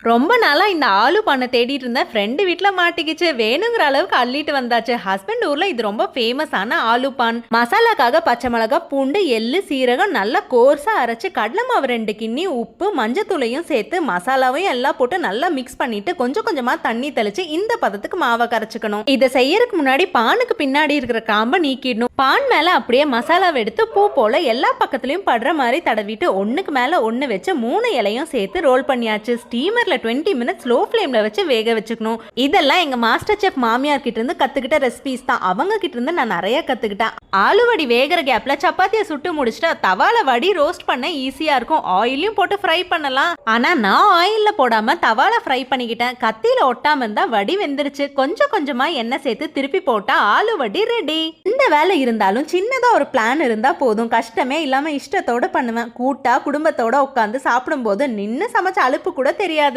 ரொம்ப நாளா இந்த ஆலு பண்ண தேடிட்டு இருந்தேன். ஃப்ரெண்டு வீட்ல மாட்டிக்கிச்சு. வேணுங்கிற அளவுக்கு அள்ளிட்டு வந்தாச்சு. ஹஸ்பண்ட் ஊர்ல இது ரொம்ப ஃபேமஸான ஆலு பான். மசாலாக்காக பச்சை மிளகா, பூண்டு, எள்ளு, சீரகம் நல்லா கோர்ஸா அரைச்சு கடலை மாவு 2 கிண்ணி, உப்பு, மஞ்சத்தூளையும் சேர்த்து மசாலாவையும் எல்லாம் போட்டு நல்லா மிக்ஸ் பண்ணிட்டு கொஞ்சம் கொஞ்சமா தண்ணி தெளிச்சு இந்த பதத்துக்கு மாவை கரைச்சுக்கணும். இதை செய்யறதுக்கு முன்னாடி பானுக்கு பின்னாடி இருக்கிற காம்பை நீக்கிடணும். பான் மேல அப்படியே மசாலாவை எடுத்து பூ போல எல்லா பக்கத்துலயும் படுற மாதிரி தடவிட்டு ஒண்ணுக்கு மேல ஒண்ணு வச்சு 3 இலையும் சேர்த்து ரோல் பண்ணியாச்சு. ஸ்டீமர் 20 மினிட்ஸ் லோ ஃப்ளேம்ல வச்சு வேக வச்சுக்கணும். இதெல்லாம் எங்க மாஸ்டர் செஃப் மாமியார் கிட்ட இருந்து கத்துக்கிட்ட ரெசிபிஸ் தான். அவங்க கிட்ட இருந்து நான் நிறைய கத்துக்கிட்டேன். ஆலுவடி வேகிற கேப்ல சப்பாத்தியை சுட்டு முடிச்சுட்டா தவால வடி ரோஸ்ட் பண்ண ஈஸியா இருக்கும். ஆயிலையும் போட்டு ஃப்ரை பண்ணலாம். ஆனா நான் ஆயில்ல போடாம தவால ஃப்ரை பண்ணிக்கிட்டேன். கத்தியில ஒட்டாம இருந்தா வடி வெந்துருச்சு. கொஞ்சம் கொஞ்சமா எண்ணெய் சேர்த்து திருப்பி போட்டா ஆலு வடி ரெடி. இந்த வேலை இருந்தாலும் சின்னதா ஒரு பிளான் இருந்தா போதும். கஷ்டமே இல்லாம இஷ்டத்தோட பண்ணுவேன். கூட்டா குடும்பத்தோட உட்காந்து சாப்பிடும் போது நின்று சமைச்ச அலுப்பு கூட தெரியாது.